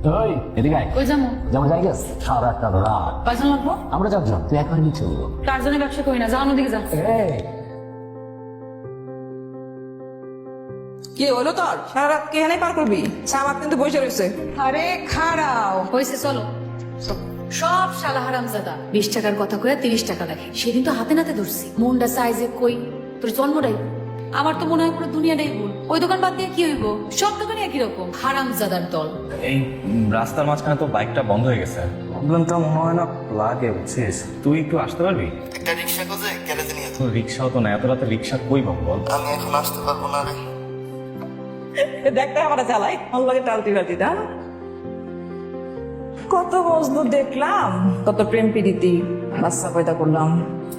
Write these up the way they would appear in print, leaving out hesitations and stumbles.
ওই এদিকে আয়। কই যাবো? যেমন যাই গেছ সারা একটা রাত কয়জন লাগবো? আমরা চারজন, তুই একবার নিচে বলবো। কার জন্য ব্যবসা করি না, যাও অন্যদিকে যা। কি হলো তোর? সারা রাত কে পার করবি? সাবাত কিন্তু বসে রয়েছে। আরে খাড়াও। হয়েছে চলো। সব শালা হারামজাদা 20 টাকার কথা কয়ে 30 টাকা দেখে। সেদিন তো হাতে নাতে ধরছি, মনটা সাইজে কই তোর জন্মটাই। আমার তো মনে হয় পুরো দুনিয়াটাই ভুল। ওই দোকান বাদ দিয়ে কি হইব? সব দোকানে একই রকম হারামজাদার দল। এই রাস্তার মাঝখানে তো বাইকটা বন্ধ হয়ে গেছে। প্রবলেমটা মনে হয় না লাগে, বুঝছিস? তুই একটু আসতে পারবি? একটা রিক্সা খুঁজে গ্যারেজে নিয়ে যাও। রিক্সাও তো না, এত রাতে রিক্সা কই পাবো বল? আমি এখন আসতে পারবো না রে। দেখতে আমরা চালাই আল্লাহকে টালতি বালতি দা। কত বস্তু দেখলাম, কত প্রেম প্রীতি, বাচ্চা পয়দা করলাম,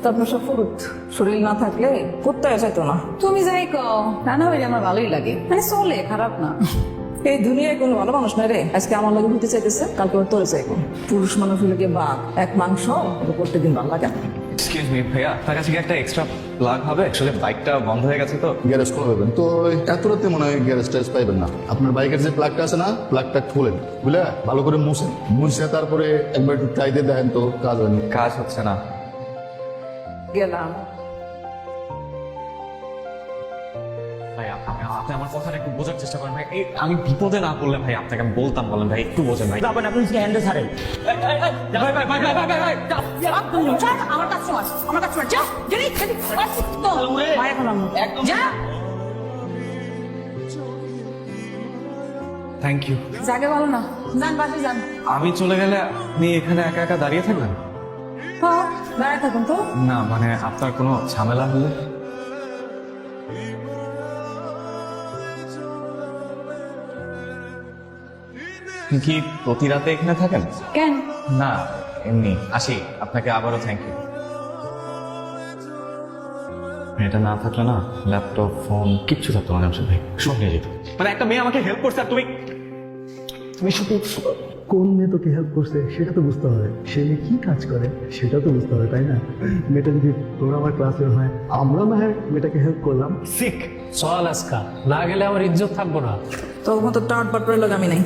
তারপর সব ফুরুত। শরীর না থাকলে কুত্তা চাইতো না। তুমি যাই কও, রান্না হইলে আমার ভালোই লাগে, মানে চলে, খারাপ না। এই দুনিয়ায় কোনো ভালো মানুষ নাই রে। আজকে আমার লাগে হতে চাইতেছে, কালকে ওর তোরে চাইবো। পুরুষ মানুষ হলে গিয়ে বাঘ, এক মাংস, প্রত্যেকদিন ভালো লাগে না। এক্সকিউজ মি ভাইয়া, আপনার কাছে কি একটা এক্সট্রা প্লাগ হবে? আসলে বাইকটা বন্ধ হয়ে গেছে তো। গ্যারেজ খুলে দেবেন তো এত রাতে মনে হয় গ্যারেজ ট্যারেজ পাইবেন না। আপনার বাইকের যে প্লাগটা আছে না, প্লাগটা খুলেন, বুঝলে ভালো করে মুছেন, মুছে তারপরে একবার একটু ট্রাই দিয়ে দেখেন তো কাজ হয়নি। কাজ হচ্ছে না। গেলাম। ভাই আপনি আমার কথাটা একটু বোঝার চেষ্টা করেন ভাই। এই আমি বিপদে না পড়লে ভাই আপনাকে আমি বলতাম, বলেন ভাই একটু বোঝেন ভাই। যাবেন আপনি হ্যান্ডেল ছাড়েন। ভাই ভাই ভাই ভাই ভাই ভাই আমার কাস্টমার, আমার কাস্টমার, যা গেলি গেলি তো ভাই এখন আমি যা। Thank you. জায়গা ভালো না, যান বাসে যান। আমি চলে গেলে আপনি এখানে একা একা দাঁড়িয়ে থাকবেন? হ্যাঁ দাঁড়ায় থাকুন তো। না মানে আপনার কোনো ঝামেলা হলে? আপনি কি প্রতি রাতে এখানে থাকেন? কেন? না এমনি আসি। আপনাকে আবারও থ্যাংক ইউ। এটা না থাকলে না ল্যাপটপ ফোন কিচ্ছু থাকতো না জামশেদ ভাই, সব নিয়ে যেত। মানে একটা মেয়ে আমাকে হেল্প করছে আর তুমি তুমি শুধু কোন মেয়ে তোকে হেল্প করছে সেটা তো বুঝতে হবে, সে মেয়ে কি কাজ করে সেটা তো বুঝতে হবে, তাই না? মেয়েটা যদি তোর আমার ক্লাসের হয়, আমরা না হয় মেয়েটাকে হেল্প করলাম। সিক। চল আজকা, না গেলে আমার ইজ্জত থাকবো না। তোর মতো টাট বাট করে লোক আমি নাই।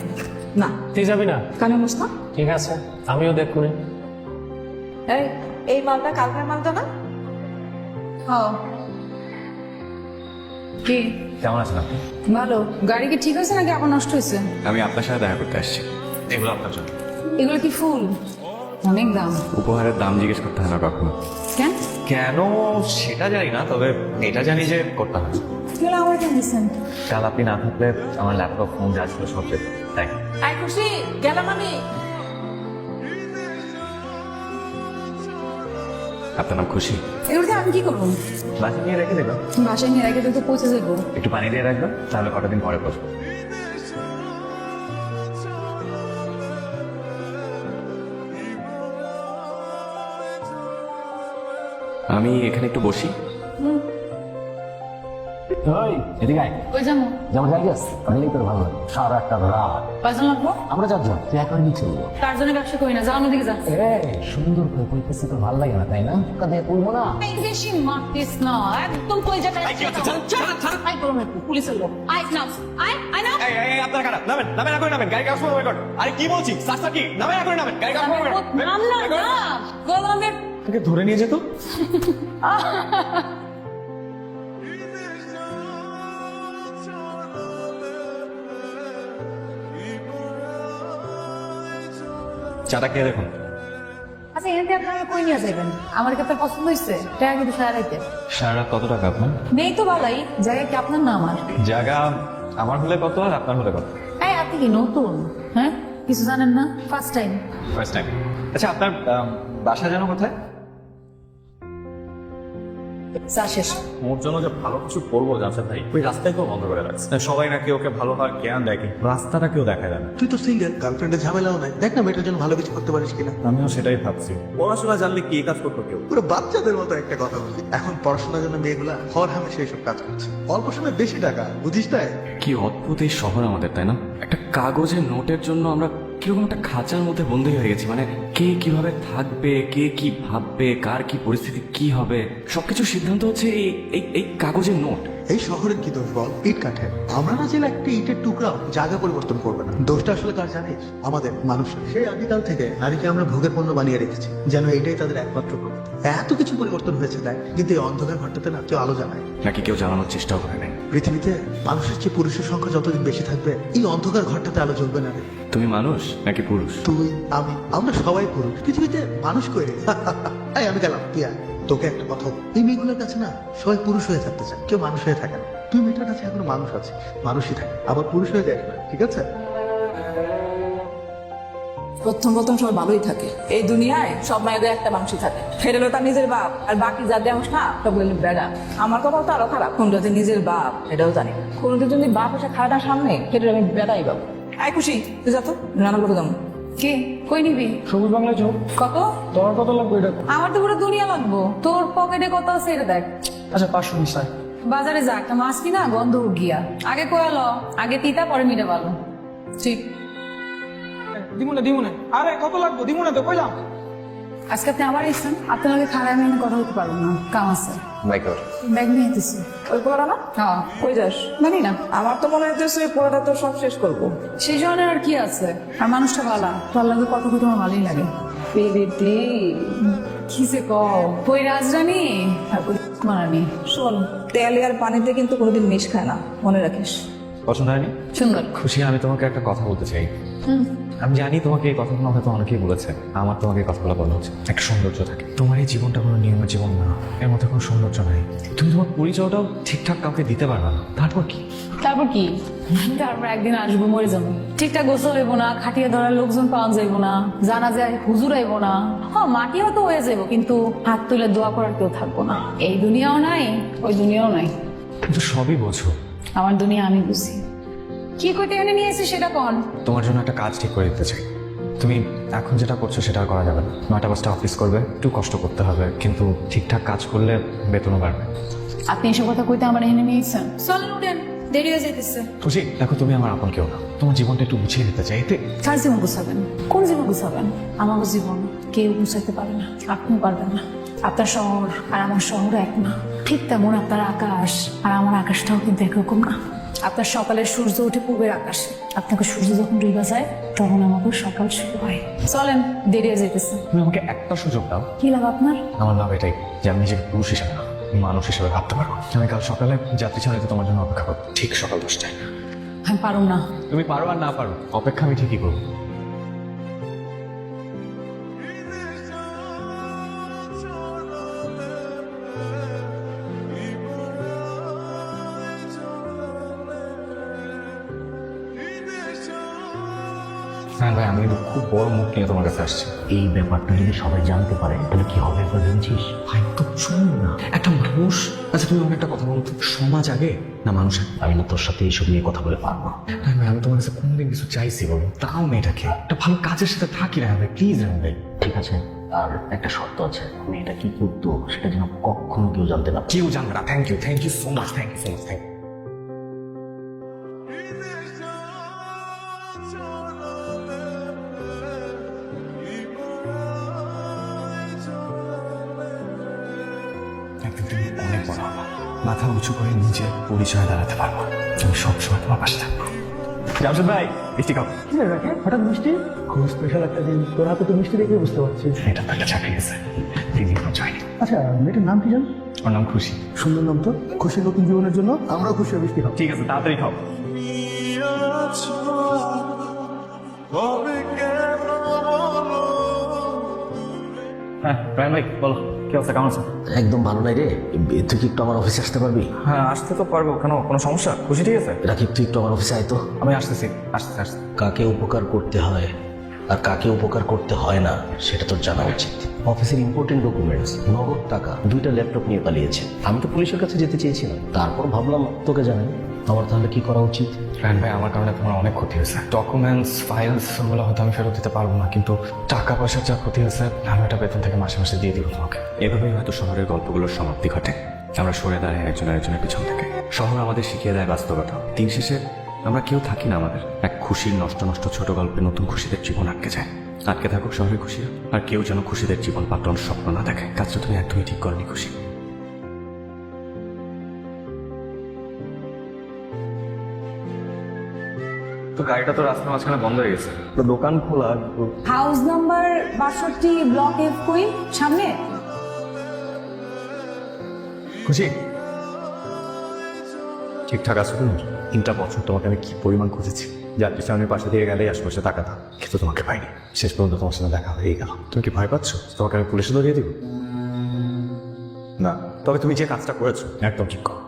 না তুই যাবি না? কানে মুস্তা। ঠিক আছে, আমিও দেখুনি। এই মালটা কালকের মালটা না? হ্যাঁ কি কেমন আছেন আপনি? ভালো। গাড়ি কি ঠিক আছে নাকি আবার নষ্ট হয়েছে? আমি আপনার সাথে দেখা করতে আসছি। এগুলো আপনার জন্য। এগুলো কি ফুল? অনেক দাম। উপহারের দাম জিজ্ঞেস করতে হয় না কখনো। কেন? কেন সেটা জানি না, তবে এটা জানি যে করতে হয়। এগুলো আমার কেন দিচ্ছেন? কাল আপনি না থাকলে আমার ল্যাপটপ ফোন যা ছিল সব যেত, তাই। আই খুশি গেলাম আমি। আপনার নাম খুশি? এগুলো দিয়ে আমি কি করবো? বাসা নিয়ে রেখে দেবেন। বাসায় নিয়ে রেখে তো পৌঁছে যাবো। একটু পানি দিয়ে রাখবেন, তাহলে কটা দিন পরে বসবো। আমি এখানে একটু বসি। ওই এদিকে আয়। কই যাবো? যেমন যাই গেছ গেলেই তোর ভালো লাগে সারা একটা রাত কয়জন লাগবো? আমরা চারজন, তুই একবার নিচে বলবো। কার জন্য ব্যবসা করি না, যাও অন্যদিকে যা। সুন্দর করে কইতেছে তোর ভালো লাগে না, তাই না? কাঁদে বলবো না। এই বেশি মারতিস না, একদম কই যাটা। আই করো না, পুলিশের লোক। আই নাও, আই নাও। আপনার কাটা নামেন, নামেন না করে নামেন, গাড়ি কাগজ করে। আরে কি বলছি স্যার, কি নামেন না করে নামেন, গাড়ি কাগজ করে। নাম না না গোলামের। তোকে ধরে নিয়ে যেত। চাটা খেয়ে দেখুন। আচ্ছা এখানে আপনারা কই নিয়ে যাবেন? আমার কি আপনার পছন্দ হয়েছে? টাকা কিন্তু সারা রাইতে সারা রাত কত টাকা আপনার? নেই তো বালাই। জায়গা কি আপনার না আমার? জায়গা আমার হলে কত আর আপনার হলে কত? এই আপনি কি নতুন? হ্যাঁ কিছু জানেন না? First time. First time. আচ্ছা আপনার বাসা যেন কোথায়? চা শেষ। ওর জন্য যে ভালো কিছু করবো জামশেদ ভাই, ওই রাস্তায় কেউ বন্ধ করে রাখছে। সবাই নাকি ওকে ভালো হওয়ার জ্ঞান দেয়, কিন্তু রাস্তাটা কেউ দেখায় দেয় না। তুই তো সিঙ্গেল, গার্লফ্রেন্ডের ঝামেলাও নাই। দেখ না মেয়েটার জন্য ভালো কিছু করতে পারিস কিনা। আমিও সেটাই ভাবছি, পড়াশোনা জানলে কি কাজ করতো কেউ। পুরো বাচ্চাদের মতো একটা কথা বলি, এখন পড়াশোনার জন্য মেয়েগুলা হর হামেশা এইসব কাজ করছে। অল্প সময় বেশি টাকা, বুঝিস তাই? কি অদ্ভুত এই শহর আমাদের, তাই না? একটা কাগজের নোটের জন্য আমরা কিরকম একটা খাঁচার মধ্যে বন্দী হয়ে গেছি। মানে কে কিভাবে থাকবে, কে কি ভাববে, কার কি পরিস্থিতি কি হবে, সবকিছু সিদ্ধান্ত হচ্ছে এই এই এই কাগজের নোট। এই শহরের কি দোষ বল? ইট কাঠে আমরা না চাইলে একটা ইটের টুকরাও জায়গা পরিবর্তন করবে না। দোষটা আসলে কার জানিস? আমাদের মানুষের। সেই আদিকাল থেকে নারীকে আমরা ভোগের পণ্য বানিয়ে রেখেছি, যেন এটাই তাদের একমাত্র প্রকৃতি। এত কিছু পরিবর্তন হয়েছে দেখ, কিন্তু এই অন্ধকার ঘরটাতে না কেউ আলো জ্বালায়। নাকি কেউ জানানোর চেষ্টাও করে নাই? পৃথিবীতে মানুষের চেয়ে পুরুষের সংখ্যা যতদিন বেশি থাকবে, এই অন্ধকার ঘরটাতে আলো জ্বলবে না রে। তুমি মানুষ নাকি পুরুষ? তুই, আমি, আমরা সবাই পুরুষ। পৃথিবীতে মানুষ কই রে? এই আমি গেলাম, তুই আয়। তোকে একটা কথা বল, এই মেয়েগুলোর কাছে না সবাই পুরুষ হয়ে থাকতে চায়, কেউ মানুষ হয়ে থাকে না। তুই মেয়েটার কাছে এখনো মানুষ আছে, মানুষই থাকে, আবার পুরুষ হয়ে যায় না, ঠিক আছে? প্রথম সবাই ভালোই থাকে। এই দুনিয়ায় সব মায়েদের একটা মানুষই থাকে, সেটা হলো তার নিজের বাপ। আর বাকি যা দেওয়া না সব হলো বেড়া। আমার কথা তো আরো খারাপ, কোনটা যে নিজের বাপ এটাও জানি না। কোনটা যদি বাপ এসে খাওয়াটা সামনে, সেটা আমি বেড়াই বাবু। আয় খুশি, তুই যা তো রান্না করতে যাবো। কে কই নিবি? সবুজ বাংলা চোখ, কত? তোমার কত লাগবে এটা? আমার তো পুরো দুনিয়া লাগবো। তোর পকেটে কত আছে এটা দেখ। আচ্ছা 500 মিশাই। বাজারে যা, একটা মাছ কিনা গন্ধ উঠ গিয়া। আগে কোয়ালো, আগে তিতা পরে মিটে ভালো। ঠিক দিমুনে আরে কত লাগবো? দিমুনে তো কইলাম। আজকে আপনি আবার এসেছেন, আপনার লগে খারাপ আমি কথা বলতে পারবো না, কাম আছে। বাইকর ব্যাগ নিয়ে যেতেছি। ওই পোলাটা না? হ্যাঁ, কই যাস? জানি না। আমার তো মনে হচ্ছে ওই পোলাটা তো সব শেষ করবো। সেই জনের আর কি আছে? আর মানুষটা ভালো, তোর লগে কথা বলতে আমার ভালোই লাগে। কি যে কই রাজরানী আর কই মারানি। শোন, তেল আর পানিতে কিন্তু কোনোদিন মিশ খায় না, মনে রাখিস। পছন্দ হয়নি? সুন্দর। খুশি, আমি তোমাকে একটা কথা বলতে চাই। আমি জানি তোমাকে এই কথাগুলো হয়তো অনেকেই বলেছে, আমার তোমাকে এই কথাগুলো বলা হচ্ছে। একটা সৌন্দর্য থাকে, তোমার এই জীবনটা কোনো নিয়মের জীবন না, এর মধ্যে কোনো সৌন্দর্য নাই। তুমি তোমার পরিচয়টাও ঠিকঠাক কাউকে দিতে পারবে না, তারপর কি? তারপর কি? তারপর একদিন আসবো, মরে যাবো। ঠিকঠাক গোসল হইব না, খাটিয়ে ধরার লোকজন পাওয়া যাইব না, জানা যায় হুজুর আইব না। হ্যাঁ, মাটি হয়তো হয়ে যাবো, কিন্তু হাত তুলে দোয়া করার কেউ থাকবো না। এই দুনিয়াও নাই, ওই দুনিয়াও নাই। কিন্তু সবই বোঝো। আমার দুনিয়া আমি বুঝি। কি কইতে এনে নিয়ে এসেছি সেটা কোন? তোমার জন্য একটা কাজ ঠিক করে দিতে চাই। তুমি এখন যেটা করছো সেটা আর করা যাবে না। 9টা 5টা অফিস করবে, একটু কষ্ট করতে হবে, কিন্তু ঠিকঠাক কাজ করলে বেতনও বাড়বে। আপনি এসব কথা কইতে আমার এনে নিয়ে এসেছেন? চলেন উঠেন, দেরি হয়ে যাইতেছে। খুশি, দেখো তুমি আমার আপন কেউ না, তোমার জীবনটা একটু গুছিয়ে নিতে চাই। এতে কার জীবন গুছাবেন? কোন জীবন গুছাবেন? আমার জীবন কেউ গুছাইতে পারে না, আপনিও পারবেন না। আপনার শহর আর আমার শহর এক না, ঠিক তেমন আপনার আকাশ আর আমার আকাশটাও কিন্তু একরকম না। আপনার সকালের সূর্য উঠে পূবের আকাশে, আপনাকে সূর্য যখন ডুবে যায় তখন আমাকে সকাল শুরু হয়। চলেন, দেরি হয়ে যেতেছে। তুমি আমাকে একটা সুযোগ দাও। কি লাভ আপনার? আমার লাভ এটাই যে আমি নিজেকে পুরুষ হিসেবে না, মানুষ হিসেবে ভাবতে পারবো। আমি কাল সকালে যাত্রী ছাড়াইতে তোমার জন্য অপেক্ষা করবো, ঠিক সকাল 10টায়। আমি পারুম না। তুমি পারো আর না পারো, অপেক্ষা আমি ঠিকই করবো। হ্যাঁ ভাই, আমি কিন্তু খুব বড় মুখ নিয়ে তোমার কাছে আসছি। এই ব্যাপারটা যদি সবাই জানতে পারে তাহলে কি হবে একবার জানছিস? ভাই তো শুনুন না, একটা মানুষ। আচ্ছা তুমি আমাকে একটা কথা বলো তো, সমাজ আগে না মানুষ আগে? আমি না তোর সাথে এইসব নিয়ে কথা বলে পারবো না। হ্যাঁ ভাই, আমি তোমার কাছে কোনদিন কিছু চাইছি বলো, তাও মেয়েটাকে একটা ভালো কাজের সাথে থাকি না ভাই, প্লিজ ভাই। ঠিক আছে, আর একটা শর্ত আছে, আমি এটা কি করতো সেটা যেন কখনো কেউ জানতে না পারে। কেউ জানবে না। Thank you so much, thank you so much, thank you. একদিন তুমি অনেক বড় হবা, মাথা উঁচু করে নিজের পরিচয় দাঁড়াতে পারবো। আমি সবসময় তোমার পাশে থাকবো। জামশেদ ভাই, মিষ্টি খাও। হঠাৎ মিষ্টি? খুব স্পেশাল একটা দিন, তোর হাতে তো মিষ্টি দেখে বুঝতে পারছি। এটা তো একটা চাকরি আছে, 3 দিন পর জয়েন। আচ্ছা, মেয়েটার নাম কি জান? ওর নাম খুশি। সুন্দর নাম তো। খুশি নতুন জীবনের জন্য আমরাও খুশি মিষ্টি খাবো। ঠিক আছে, তাড়াতাড়ি খাও। হ্যাঁ রায়ন ভাই, বলো কি অবস্থা, কেমন আছো? একদম ভালো নাই রে। তুই কি একটু আমার অফিসে আসতে পারবি? হ্যাঁ আসতে তো পারবো, কেন কোনো সমস্যা? খুশি ঠিক আছে? রাকিব, তুই একটু আমার অফিসে আয় তো। আমি আসতেছি। কাকে উপকার করতে হয় আর কাকে উপকার করতে হয় না সেটা তোর জানা উচিত। অফিসের ইম্পর্টেন্ট ডকুমেন্টস, নগদ টাকা, 2টা ল্যাপটপ নিয়ে পালিয়েছে। আমি তো পুলিশের কাছে যেতে চেয়েছিলাম, তারপর ভাবলাম তোকে জানাই। আমার তাহলে কি করা উচিত? রায়ন ভাই, আমার কারণে তোমার অনেক ক্ষতি হয়েছে। ডকুমেন্টস, ফাইলস ওগুলো হয়তো আমি ফেরত দিতে পারবো না, কিন্তু টাকা পয়সার যা ক্ষতি হয়েছে আমি ওটা বেতন থেকে মাসে মাসে দিয়ে দিব তোমাকে। এভাবেই হয়তো শহরের গল্পগুলোর সমাপ্তি ঘটে। আমরা সরে দাঁড়াই একজন আরেকজনের পিছন থেকে। শহর আমাদের শিখিয়ে দেয় বাস্তবতা। দিন শেষে আমরা কেউ থাকি না আমাদের। এক খুশির নষ্ট ছোট গল্পে নতুন খুশিদের জীবন আটকে যায়। আটকে থাকুক শহরের খুশিরা, আর কেউ যেন খুশিদের জীবন পাল্টানোর স্বপ্ন না দেখে। কাজটা তুমি একদমই ঠিক করনি খুশি। তো গাড়িটা তো রাস্তার মাঝখানে বন্ধ হয়ে গেছে, তো দোকান খোলা কিন্তু হাউস নাম্বার 62 ব্লক এফ কই সামনে। খুশি ঠিকঠাক আছো তুমি? 3টা বছর তোমাকে আমি কি পরিমাণ খুঁজেছি, যার পিছনে আমি পাশে দিয়ে গেলেই আশেপাশে তাকাতাম, কিন্তু তোমাকে পাইনি। শেষ পর্যন্ত তোমার সাথে দেখা হয়ে গেল। তুমি কি ভয় পাচ্ছ তোমাকে আমি পুলিশে ধরিয়ে দিব? না, তবে তুমি যে কাজটা করেছো একদম ঠিক করো।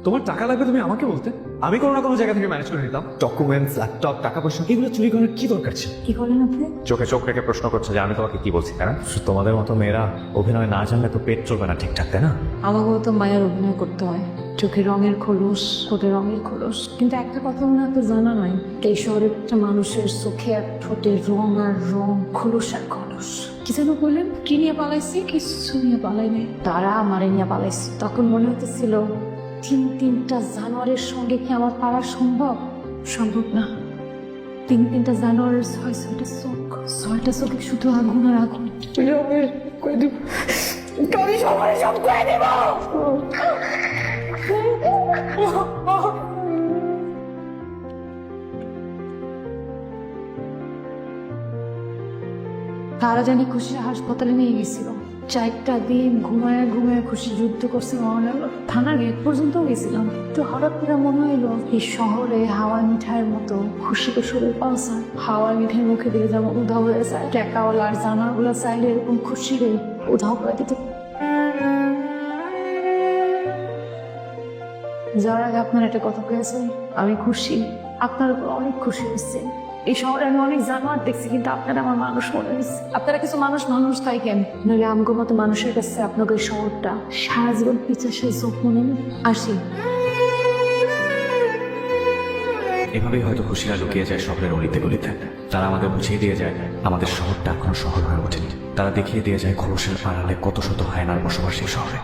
তোমার টাকা লাগবে তুমি আমাকে বলতে, আমি কোনো না কোনো জায়গা থেকে ম্যানেজ করে নিতাম। ডকুমেন্টস, ল্যাপটপ, টাকা পয়সা এগুলো চুরি করার কি দরকার ছিল? কি করলেন আপনি? চোখে চোখ রেখে প্রশ্ন করছে যে আমি তোমাকে কি বলছি, তাই না? তোমাদের মতো মেয়েরা অভিনয় না জানলে তো পেট চলবে না ঠিকঠাক, তাই না? আমাকেও তো মায়ের অভিনয় করতে হয়, চোখে রঙের খোলস, ঠোঁটে রঙের খোলস। কিন্তু একটা কথা মনে হয় তো জানা নয়, এই শহরের একটা মানুষের চোখে আর ঠোঁটে রং আর রং, খোলস আর খোলস। কি যেন বললেন, কি নিয়ে পালাইছি? কিছু নিয়ে পালাইনি, তারা আমারে নিয়ে পালাইছে। তখন মনে হতেছিল 3টা জানোয়ারের সঙ্গে কি আমার পারা সম্ভব? সম্ভব না। 3টা জানোয়ারের 6টা চোখ, 6টা চোখে শুধু আগুন আর আগুন। আমি সবাই সব করে দেব। তারা জানি খুশি হাসপাতালে নিয়ে গেছিল। 4টা দিন ঘুমায় ঘুমায় খুশি যুদ্ধ করছে মনে হলো। থানার গেট পর্যন্ত গেছিলাম, তো হঠাৎ করে মনে হইলো এই শহরে হাওয়া মিঠাইয়ের মতো খুশিকে শুরু পালসার। হাওয়া মিঠাই মুখে দিয়ে যেমন উধাও হয়ে যায়, টাকাওয়ালা আর জানারগুলো চাইলে এরকম খুশিরে উধাও করে দিতে। যার আগে আপনার একটা কথা পেয়েছেন, আমি খুশি, আপনার উপর অনেক খুশি হচ্ছে। এই শহরে আমি অনেক জানোয়ার দেখছি, কিন্তু আপনারা আমার মানুষ মনে হয়েছে। আপনারা কিছু মানুষ মানুষ তাই কেন নাহলে আমগো মতো মানুষের কাছে আপনাকে এই শহরটা সারা জীবন পিছাসে চোখ মনে নেই। আসি। এভাবেই হয়তো খুশিরা লুকিয়ে যায় শহরের অলিতে গলিতে। তারা আমাদের বুঝিয়ে দিয়ে যায় আমাদের শহরটা এখনো শহর হয়ে ওঠেনি। তারা দেখিয়ে দিয়ে যায় খোলসের আড়ালে কত শত হায়নার বসবাস এই শহরে।